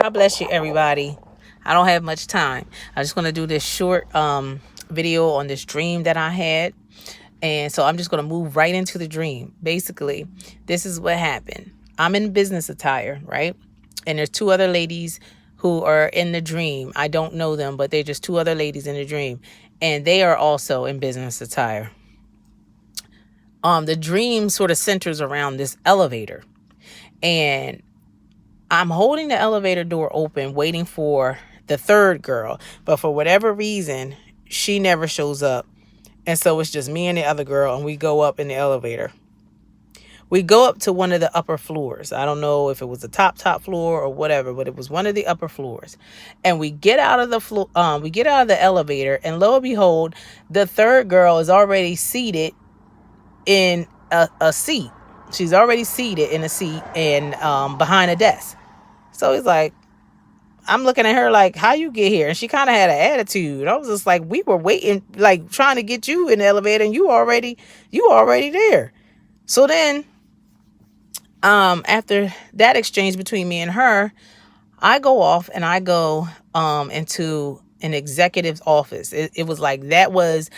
God bless you, everybody. I don't have much time. I'm just going to do this short video on this dream that I had. And so I'm just going to move right into the dream. Basically, this is what happened. I'm in business attire, right? And there's two other ladies who are in the dream. I don't know them, but they're just two other ladies in the dream. And they are also in business attire. The dream sort of centers around this elevator. And I'm holding the elevator door open, waiting for the third girl. But for whatever reason, she never shows up. And so it's just me and the other girl, and we go up in the elevator. We go up to one of the upper floors. I don't know if it was the top floor or whatever, but it was one of the upper floors. And we get out of the we get out of the elevator, and lo and behold, the third girl is already seated in a seat. She's already seated in a seat and behind a desk. So he's like, I'm looking at her like, how you get here? And she kind of had an attitude. I was just like, we were waiting, like trying to get you in the elevator, and you already there. So then, after that exchange between me and her, I go off and I go into an executive's office. It was like, that was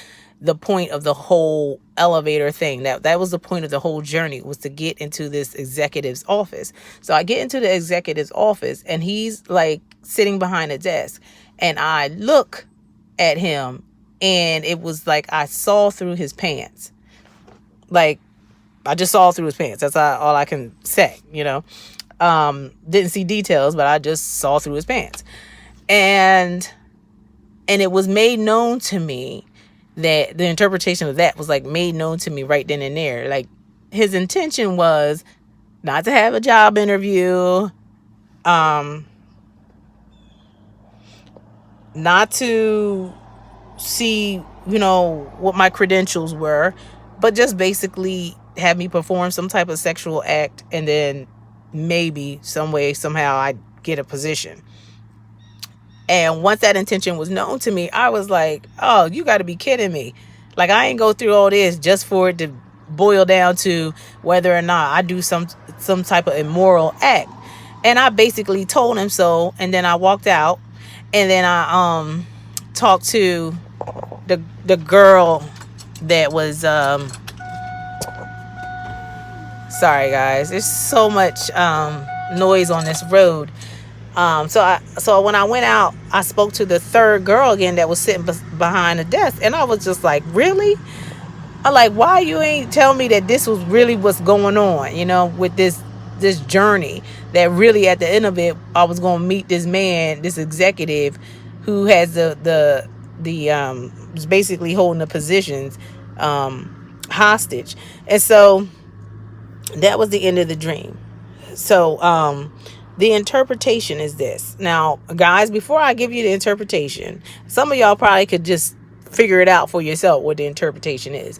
the point of the whole elevator thing. That was the point of the whole journey, was to get into this executive's office. So I get into the executive's office, and he's like sitting behind a desk, and I look at him, and it was like I saw through his pants. Like, I just saw through his pants. That's all I can say, didn't see details, but I just saw through his pants. And it was made known to me that the interpretation of that was like made known to me right then and there. Like, his intention was not to have a job interview, not to see, what my credentials were, but just basically have me perform some type of sexual act, and then maybe some way, somehow I'd get a position. And once that intention was known to me, I was like, oh, you got to be kidding me. Like, I ain't go through all this just for it to boil down to whether or not I do some type of immoral act. And I basically told him so. And then I walked out, and then I talked to the girl that was sorry guys, there's so much noise on this road. So when I went out, I spoke to the third girl again that was sitting behind the desk, and I was just like, really? I'm like, why you ain't tell me that this was really what's going on, with this journey, that really at the end of it, I was going to meet this man, this executive who has the was basically holding the positions hostage. And so that was the end of the dream. So the interpretation is this. Now, guys, before I give you the interpretation, some of y'all probably could just figure it out for yourself what the interpretation is.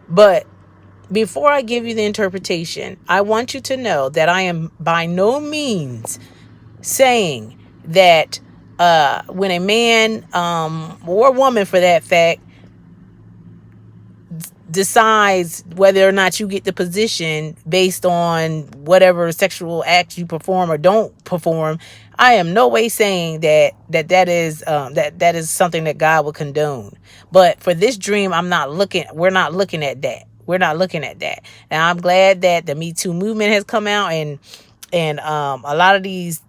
But before I give you the interpretation, I want you to know that I am by no means saying that when a man or a woman, for that fact, decides whether or not you get the position based on whatever sexual act you perform or don't perform, I am no way saying that is something that God would condone. But for this dream, we're not looking at that. We're not looking at that. And I'm glad that the Me Too movement has come out, and a lot of these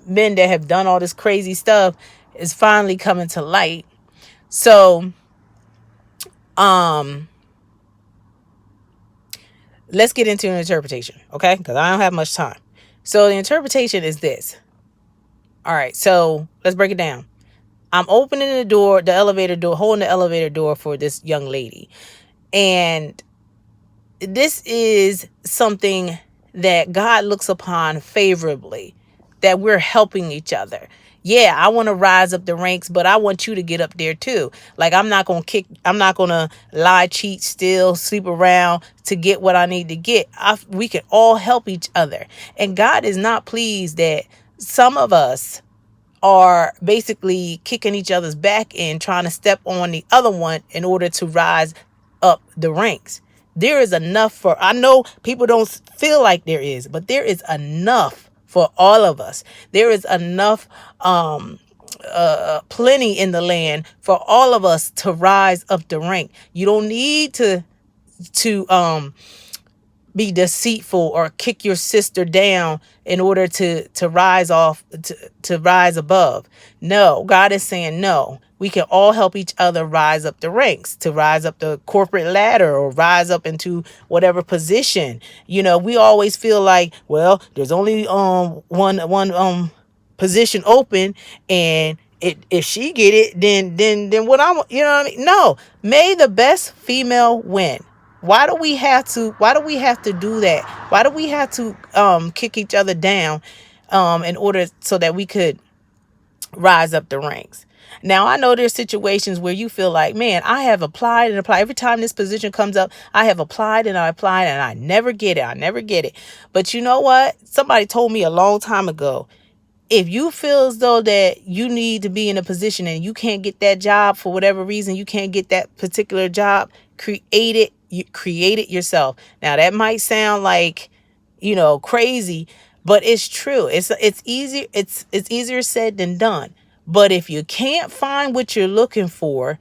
men that have done all this crazy stuff is finally coming to light. So let's get into an interpretation, okay? Because I don't have much time. So the interpretation is this. All right, so let's break it down. I'm opening the door, the elevator door, holding the elevator door for this young lady. And this is something that God looks upon favorably, that we're helping each other. Yeah, I want to rise up the ranks, but I want you to get up there too. Like, I'm not going to lie, cheat, steal, sleep around to get what I need to get. We can all help each other. And God is not pleased that some of us are basically kicking each other's back and trying to step on the other one in order to rise up the ranks. There is enough I know people don't feel like there is, but there is enough for all of us. There is enough plenty in the land for all of us to rise up the rank. You don't need to be deceitful or kick your sister down in order to rise off, to rise above. No, God is saying no. We can all help each other rise up the ranks, to rise up the corporate ladder or rise up into whatever position. We always feel like, well, there's only one position open, and if she get it, then what I'm, you know what I mean? No, may the best female win. Why do we have to do that? Why do we have to kick each other down in order so that we could rise up the ranks? Now, I know there's situations where you feel like, man, I have applied and applied. Every time this position comes up, I have applied and I applied and I never get it. I never get it. But you know what? Somebody told me a long time ago, if you feel as though that you need to be in a position and you can't get that job for whatever reason, you can't get that particular job, create it yourself. Now that might sound like, crazy, but it's true. It's easy. It's easier said than done. But if you can't find what you're looking for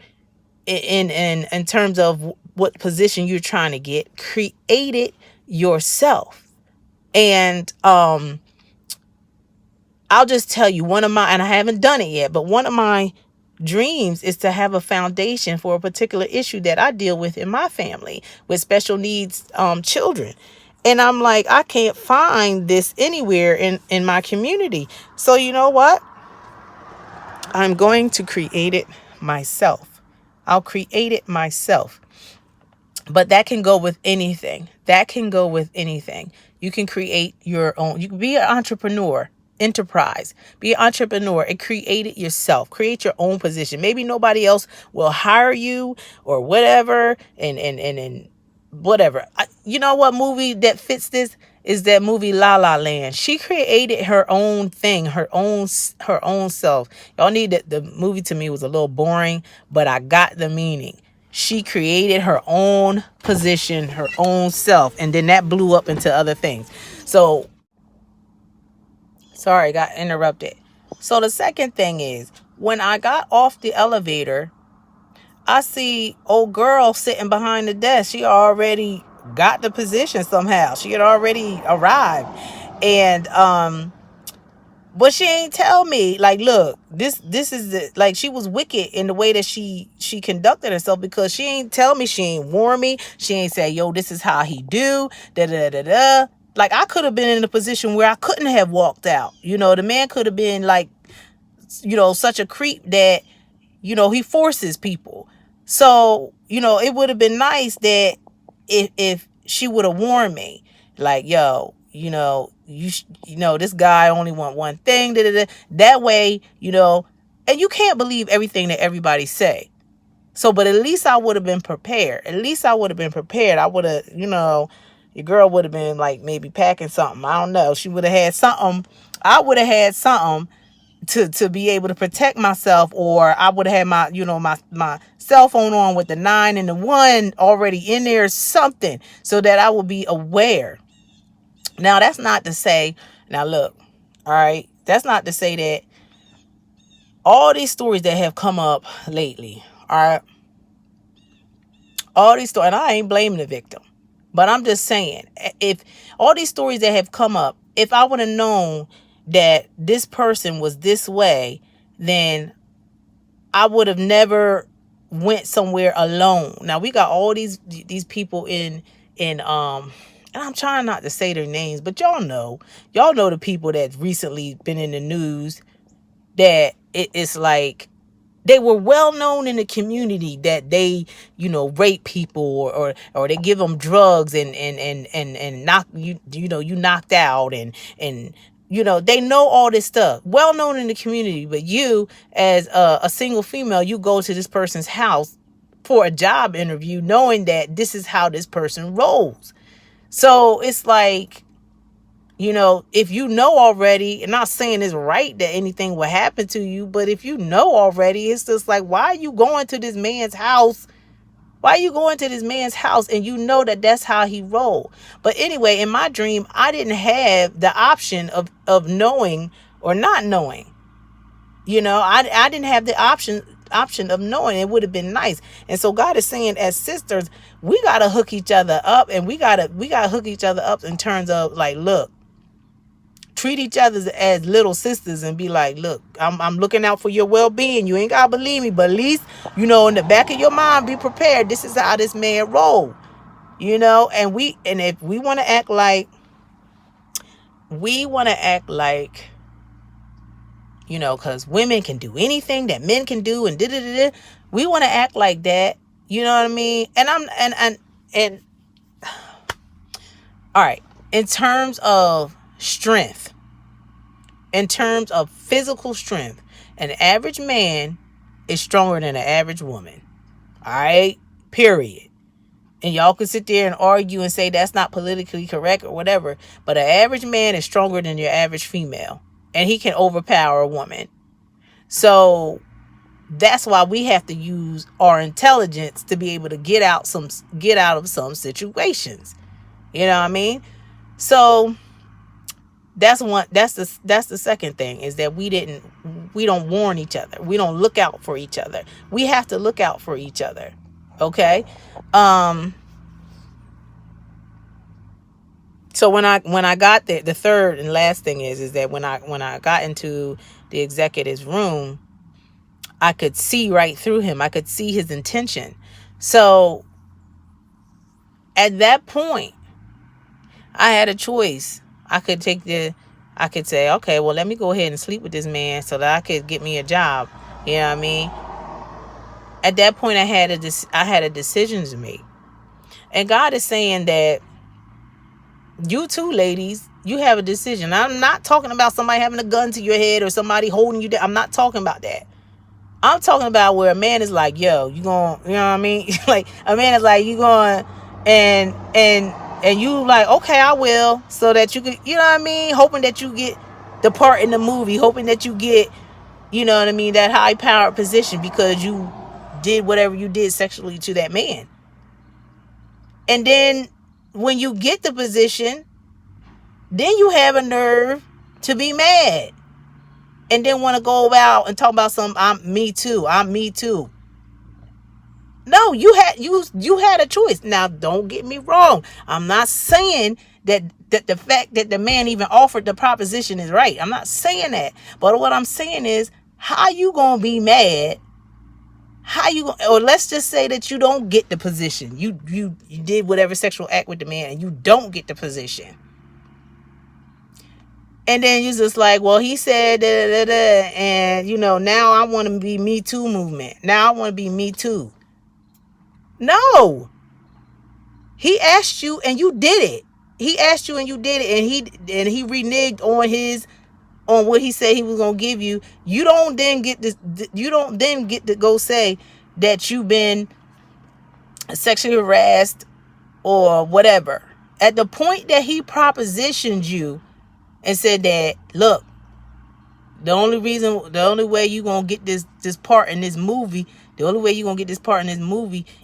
in terms of what position you're trying to get, create it yourself. And I'll just tell you, and I haven't done it yet, but one of my dreams is to have a foundation for a particular issue that I deal with in my family with special needs children. And I'm like, I can't find this anywhere in my community. So you know what? I'm going to create it myself. I'll create it myself. But that can go with anything. You can create your own. You can be an entrepreneur, enterprise, be an entrepreneur and create it yourself. Create your own position. Maybe nobody else will hire you or whatever. And whatever. You know what movie that fits this is that movie La La Land. She created her own thing, her own self. Y'all need the movie. To me was a little boring, but I got the meaning. She created her own position, her own self, and then that blew up into other things. So, sorry, got interrupted. So the second thing is, when I got off the elevator, I see old girl sitting behind the desk. She already got the position somehow. She had already arrived. And but she ain't tell me, like, look, this is like, she was wicked in the way that she conducted herself, because she ain't tell me, she ain't warn me, she ain't say, yo, this is how he do, da da da da. Like, I could have been in a position where I couldn't have walked out. The man could have been like, such a creep that, he forces people. So, it would have been nice that if she would have warned me, like, yo, this guy only want one thing. Da, da, da. That way, and you can't believe everything that everybody say. So, but at least I would have been prepared. I would have, your girl would have been like maybe packing something. I don't know. She would have had something. I would have had something to be able to protect myself, or I would have had my cell phone on with the 9 and the 1 already in there, something, so that I would be aware. Now, that's not to say, now look, all right, that's not to say that all these stories that have come up lately, all right, all these stories, and I ain't blaming the victim, but I'm just saying, if all these stories that have come up, if I would have known that this person was this way, then I would have never went somewhere alone. Now, we got all these people in and I'm trying not to say their names, but y'all know the people that recently been in the news, that it's like they were well known in the community that they, rape people or they give them drugs and knock you knocked out and they know all this stuff, well known in the community. But you, as a single female, you go to this person's house for a job interview, knowing that this is how this person rolls. So it's like, if you know already, and not saying it's right that anything will happen to you, but if you know already, it's just like, why are you going to this man's house Why you going to this man's house and you know that that's how he rolled? But anyway, in my dream, I didn't have the option of knowing or not knowing. You know, I didn't have the option of knowing. It would have been nice. And so God is saying, as sisters, we gotta hook each other up, and we gotta hook each other up in terms of like, look, treat each other as little sisters and be like, look, I'm looking out for your well-being. You ain't gotta believe me, but at least, you know, in the back of your mind, be prepared. This is how this man roll, you know. And if we want to act like, you know, because women can do anything that men can do, and we want to act like that, you know what I mean? And all right, in terms of strength, in terms of physical strength, an average man is stronger than an average woman. All right, period. And y'all can sit there and argue and say that's not politically correct or whatever, but an average man is stronger than your average female, and he can overpower a woman. So that's why we have to use our intelligence to be able to get out of some situations. You know what I mean? So that's the second thing, is that we don't warn each other. We don't look out for each other. We have to look out for each other. Okay? So when I got there, the third and last thing is that when I got into the executive's room, I could see right through him. I could see his intention. So at that point, I had a choice. I could say, okay, well, let me go ahead and sleep with this man so that I could get me a job. You know what I mean? At that point, I had a decision to make. And God is saying that you too, ladies, you have a decision. I'm not talking about somebody having a gun to your head or somebody holding you down. I'm not talking about that. I'm talking about where a man is like, yo, you going, you know what I mean? Like, a man is like, you going, and you like, okay, I will, so that you could, you know what I mean? Hoping that you get the part in the movie, hoping that you get, you know what I mean, that high powered position because you did whatever you did sexually to that man. And then when you get the position, then you have a nerve to be mad. And then want to go out and talk about I'm me too. No, you had a choice. Now, don't get me wrong. I'm not saying that the fact that the man even offered the proposition is right. I'm not saying that. But what I'm saying is, how you gonna be mad? Or let's just say that you don't get the position. You did whatever sexual act with the man and you don't get the position. And then you're just like, well, he said da, da, da, and you know, now I want to be Me Too movement. Now I want to be Me Too. No. He asked you and you did it. He asked you and you did it, and he reneged on what he said he was gonna give you. You don't then get to go say that you've been sexually harassed or whatever. At the point that he propositioned you and said that, look, the only way you're going to get this part in this movie,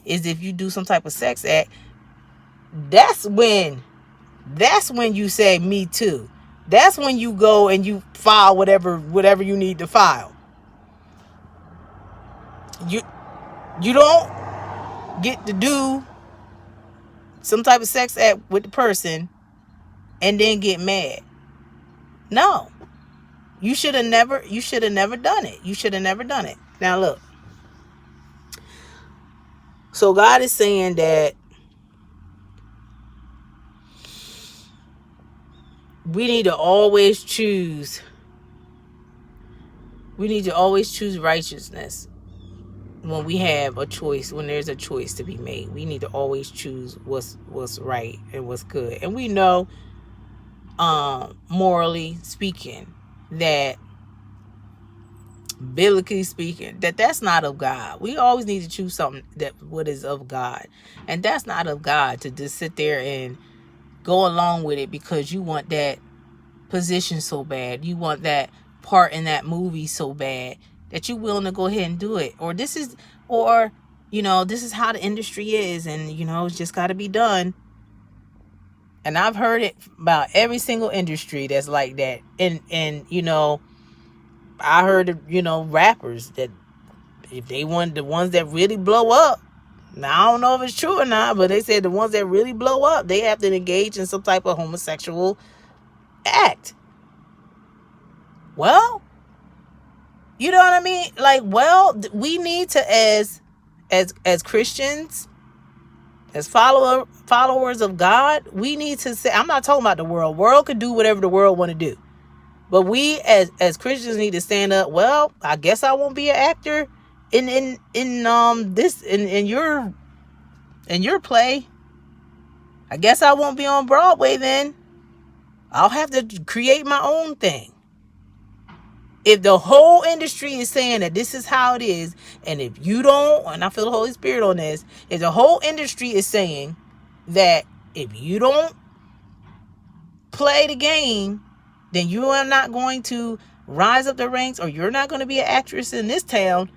is if you do some type of sex act. That's when you say Me Too. That's when you go and you file whatever you need to file. You don't get to do some type of sex act with the person and then get mad. No. You should have never done it. You should have never done it. Now look. So God is saying that we need to always choose righteousness when we have a choice, when there's a choice to be made. We need to always choose what's right and what's good. And we know, morally speaking, that biblically speaking, that's not of God. We always need to choose something what is of God. And that's not of God, to just sit there and go along with it because you want that position so bad. You want that part in that movie so bad that you're willing to go ahead and do it. Or this is how the industry is, and it's just got to be done. And I've heard it about every single industry that's like that. And I heard rappers that if they want the ones that really blow up. Now I don't know if it's true or not, but they said the ones that really blow up, they have to engage in some type of homosexual act. Well, you know what I mean? Like, well, we need to, as Christians, as followers of God, we need to say, I'm not talking about the world. World could do whatever the world want to do. But we as Christians need to stand up. Well, I guess I won't be an actor in your play. I guess I won't be on Broadway then. I'll have to create my own thing. If the whole industry is saying that this is how it is, and if you don't, and I feel the Holy Spirit on this, if the whole industry is saying that if you don't play the game, then you are not going to rise up the ranks, or you're not going to be an actress in this town,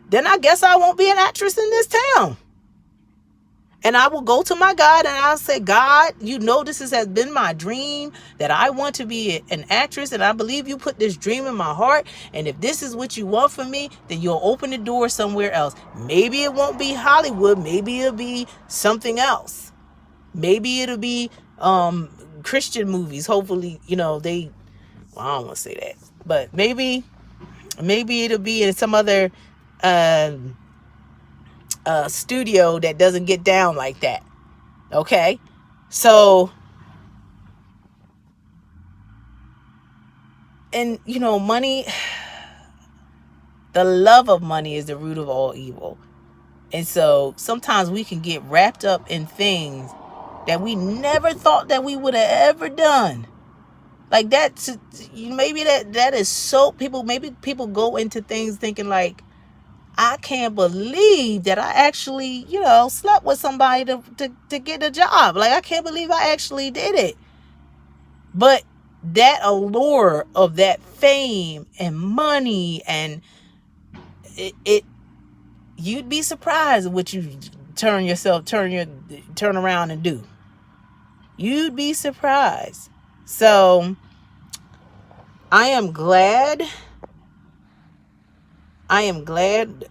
then I guess I won't be an actress in this town. And I will go to my God and I'll say, God, this has been my dream, that I want to be an actress. And I believe you put this dream in my heart. And if this is what you want for me, then you'll open the door somewhere else. Maybe it won't be Hollywood. Maybe it'll be something else. Maybe it'll be Christian movies. Hopefully, I don't want to say that. But maybe it'll be in some other studio that doesn't get down like that. Okay, so, and money, the love of money is the root of all evil. And so sometimes we can get wrapped up in things that we never thought that we would have ever done. Like that, maybe that is so, maybe people go into things thinking like, I can't believe that I actually, slept with somebody to get a job. Like, I can't believe I actually did it. But that allure of that fame and money, and you'd be surprised what you turn around and do. You'd be surprised. So I am glad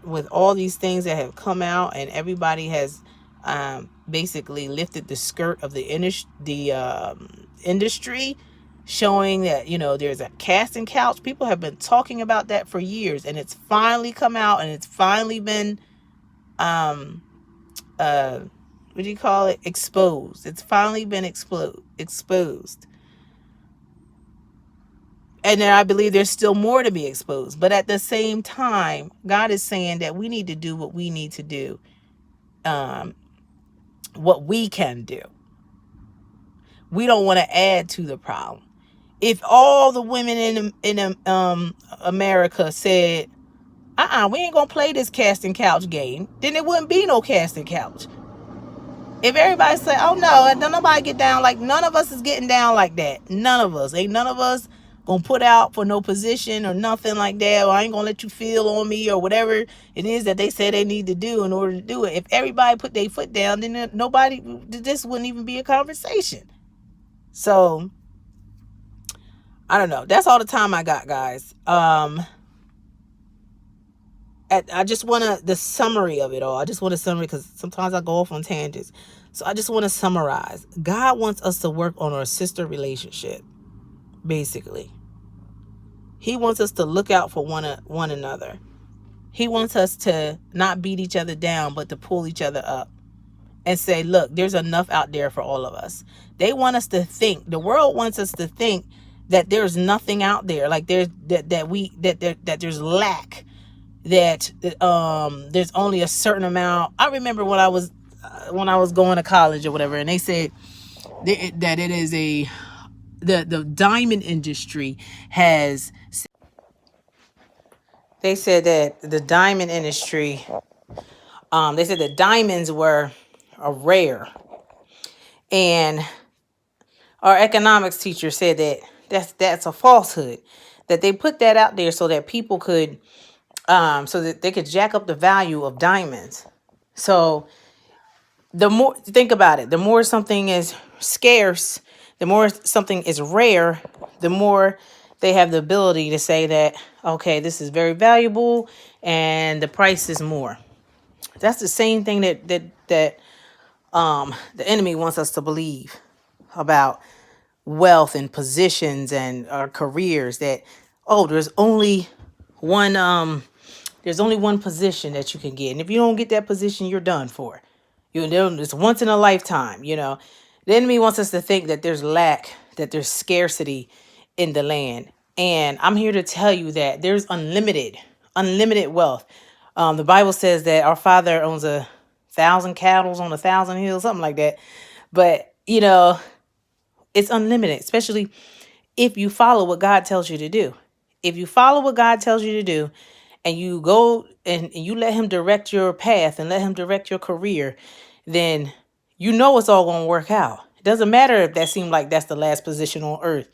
with all these things that have come out, and everybody has basically lifted the skirt of the industry, showing that there's a casting couch. People have been talking about that for years, and it's finally come out, and it's finally been what do you call it, exposed. It's finally been exposed. And then I believe there's still more to be exposed. But at the same time, God is saying that we need to do what we need to do, what we can do. We don't want to add to the problem. If all the women in America said, we ain't gonna play this casting couch game, then there wouldn't be no casting couch. If everybody say, oh no, don't nobody get down, like none of us is getting down like that. None of us gonna put out for no position or nothing like that, or I ain't gonna let you feel on me, or whatever it is that they say they need to do in order to do it. If everybody put their foot down, then this wouldn't even be a conversation. So I don't know. That's all the time I got, guys. I just want the summary of it all. I just want a summary, because sometimes I go off on tangents. So I just want to summarize. God wants us to work on our sister relationship, basically. He wants us to look out for one another. He wants us to not beat each other down, but to pull each other up and say, look, there's enough out there for all of us. They want us to think, the world wants us to think that there's nothing out there, like there's that there's lack, that there's only a certain amount. I remember when I was going to college or whatever, and they said that it is the diamond industry has. They said that the diamond industry, they said that diamonds were rare, and our economics teacher said that that's a falsehood. That they put that out there so that people could, so that they could jack up the value of diamonds. So the more, think about it, the more something is scarce, the more something is rare, the more they have the ability to say that, okay, this is very valuable and the price is more. That's the same thing that the enemy wants us to believe about wealth and positions and our careers, that, oh, there's only one position that you can get, and if you don't get that position, you're done for. It's once in a lifetime. The enemy wants us to think that there's lack, that there's scarcity in the land. And I'm here to tell you that there's unlimited wealth. The Bible says that our Father owns 1,000 cattle on 1,000 hills, something like that. But it's unlimited, especially if you follow what God tells you to do. If you follow what God tells you to do, and you go and you let him direct your path and let him direct your career, then it's all going to work out. It doesn't matter if that seemed like that's the last position on earth.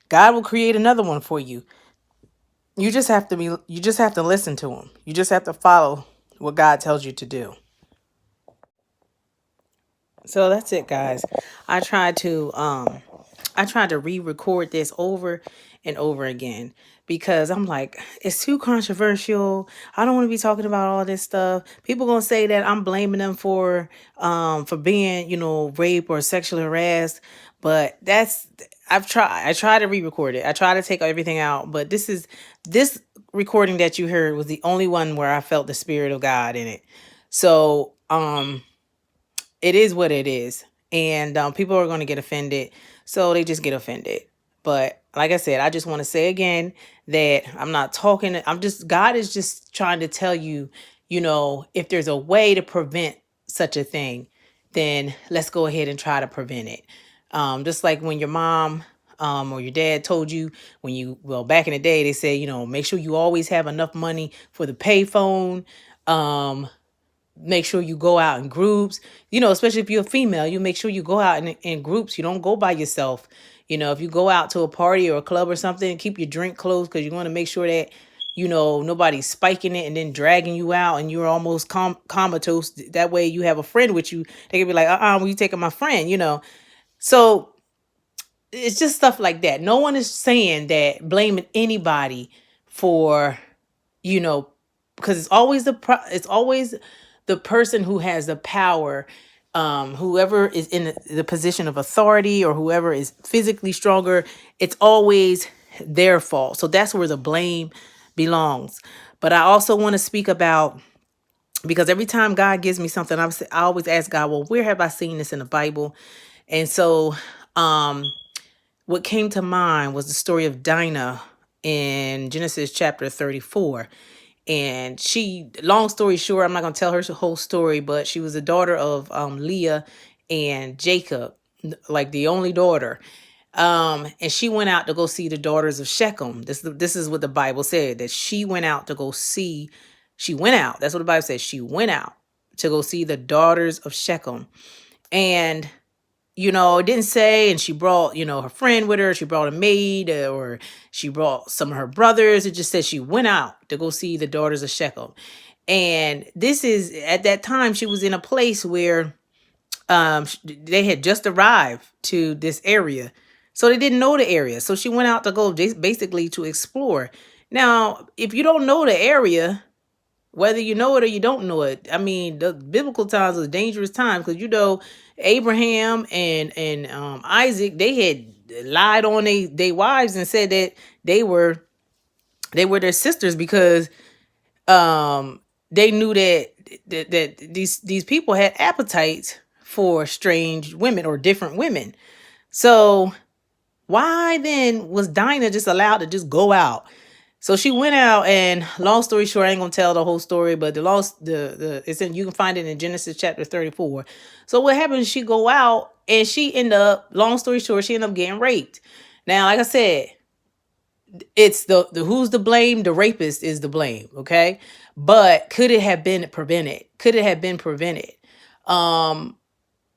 God will create another one for you. You just have to listen to him. You just have to follow what God tells you to do. So that's it, guys. I tried to re-record this over and over again because I'm like, it's too controversial. I don't want to be talking about all this stuff. People gonna say that I'm blaming them for being, raped or sexually harassed. But I try to re-record it. I try to take everything out, but this recording that you heard was the only one where I felt the spirit of God in it. So it is what it is. And people are going to get offended. So they just get offended. But like I said, I just want to say again that I'm not talking. God is just trying to tell you, if there's a way to prevent such a thing, then let's go ahead and try to prevent it. Just like when your mom or your dad told you back in the day, they say, make sure you always have enough money for the payphone. Make sure you go out in groups, especially if you're a female, you make sure you go out in groups. You don't go by yourself. If you go out to a party or a club or something, keep your drink closed, because you want to make sure that, nobody's spiking it and then dragging you out and you're almost comatose. That way you have a friend with you. They can be like, well, you taking my friend, So it's just stuff like that. No one is saying that blaming anybody for, because it's always the person who has the power, whoever is in the position of authority or whoever is physically stronger. It's always their fault. So that's where the blame belongs. But I also want to speak about, because every time God gives me something, I always ask God, well, where have I seen this in the Bible? And so what came to mind was the story of Dinah in Genesis chapter 34. And she, long story short, I'm not going to tell her whole story, but she was the daughter of Leah and Jacob, like the only daughter. And she went out to go see the daughters of Shechem. This is what the Bible said, that she went out to go see. She went out. That's what the Bible says. She went out to go see the daughters of Shechem. And it didn't say, and she brought, her friend with her. She brought a maid, or she brought some of her brothers. It just said she went out to go see the daughters of Shechem. And this is, at that time, she was in a place where they had just arrived to this area. So they didn't know the area. So she went out to go basically to explore. Now, if you don't know the area, whether you know it or you don't know it, I mean, the biblical times was dangerous times, because Abraham and Isaac, they had lied on they wives and said that they were their sisters, because they knew that these people had appetites for strange women or different women. So why then was Dinah just allowed to just go out? So she went out, and long story short, I ain't gonna tell the whole story, but you can find it in Genesis chapter 34. So what happened? She go out, and she end up, long story short, she ended up getting raped. Now, like I said, it's the who's to blame? The rapist is the blame, okay? But could it have been prevented? Could it have been prevented?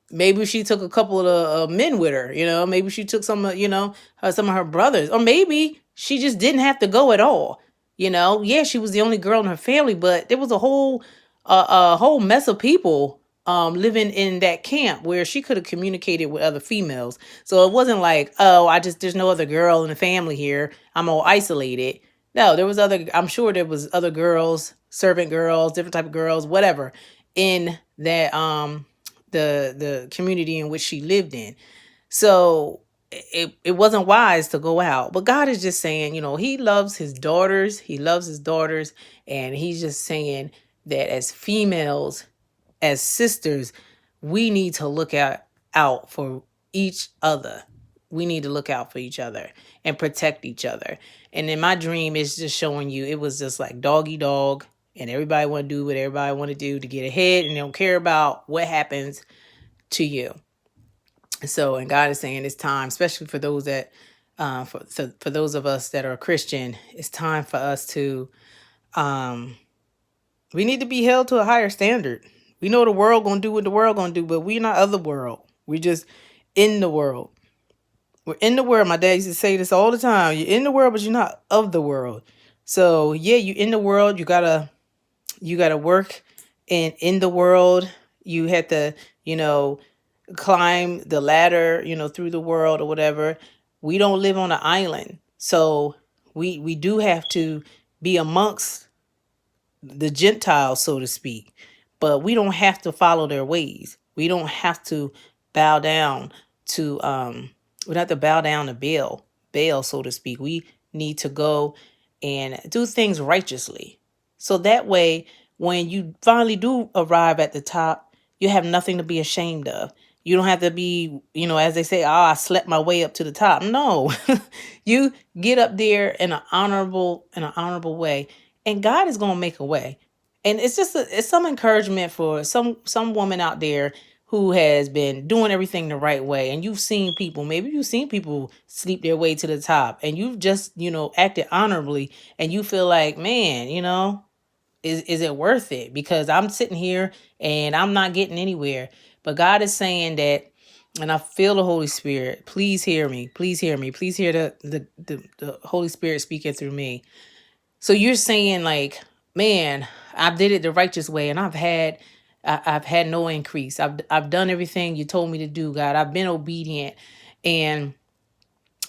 Maybe she took a couple of men with her, maybe she took some of her brothers, or maybe she just didn't have to go at all. Yeah, she was the only girl in her family, but there was a whole a whole mess of people living in that camp where she could have communicated with other females. So it wasn't like, oh, there's no other girl in the family here, I'm all isolated. No, there was other, I'm sure there was other girls, servant girls, different type of girls, whatever, in that the community in which she lived in. So it wasn't wise to go out. But God is just saying, he loves his daughters. He loves his daughters. And he's just saying that as females, as sisters, we need to out for each other. We need to look out for each other and protect each other. And in my dream, it's just showing you it was just like doggy dog, and everybody want to do what everybody want to do to get ahead, and they don't care about what happens to you. So, and God is saying it's time, especially for those that, for those of us that are Christian, it's time for us to, we need to be held to a higher standard. We know the world gonna do what the world gonna do, but we're not of the world. We just in the world. We're in the world. My dad used to say this all the time. You're in the world, but you're not of the world. So yeah, you in the world. You gotta work in the world. You have to, climb the ladder, through the world or whatever. We don't live on an island. So we do have to be amongst the Gentiles, so to speak. But we don't have to follow their ways. We don't have to bow down to we don't have to bow down to Baal, so to speak. We need to go and do things righteously. So that way, when you finally do arrive at the top, you have nothing to be ashamed of. You don't have to be, as they say, oh, I slept my way up to the top. No, you get up there in an honorable way, and God is going to make a way. And it's just it's some encouragement for some woman out there who has been doing everything the right way. And maybe you've seen people sleep their way to the top, and you've just, acted honorably, and you feel like, man, is it worth it? Because I'm sitting here and I'm not getting anywhere. But God is saying that, and I feel the Holy Spirit. Please hear me. Please hear me. Please hear the Holy Spirit speaking through me. So you're saying like, man, I did it the righteous way, and I've had no increase. I've done everything you told me to do, God. I've been obedient, and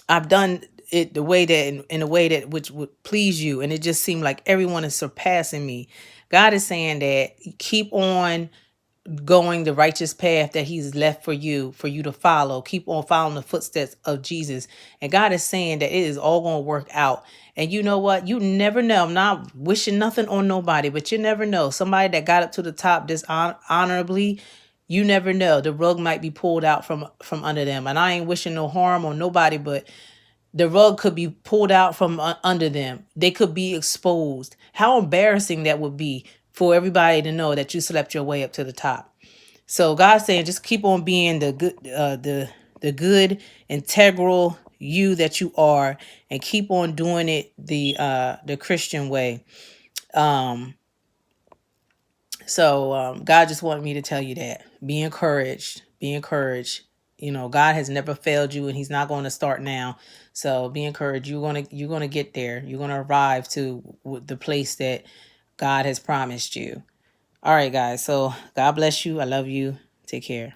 I've done it the way that in a way that which would please you, and it just seemed like everyone is surpassing me. God is saying that keep on going the righteous path that he's left for you to follow. Keep on following the footsteps of Jesus. And God is saying that it is all going to work out. And you know what? You never know. I'm not wishing nothing on nobody, but you never know. Somebody that got up to the top dishonorably, you never know. The rug might be pulled out from under them. And I ain't wishing no harm on nobody, but the rug could be pulled out from under them. They could be exposed. How embarrassing that would be for everybody to know that you slept your way up to the top. So God's saying, just keep on being the good, the good, integral you that you are, and keep on doing it the Christian way. So God just wanted me to tell you that. Be encouraged. Be encouraged. God has never failed you, and he's not going to start now. So be encouraged. You're gonna get there. You're gonna arrive to the place that God has promised you. All right, guys. So God bless you. I love you. Take care.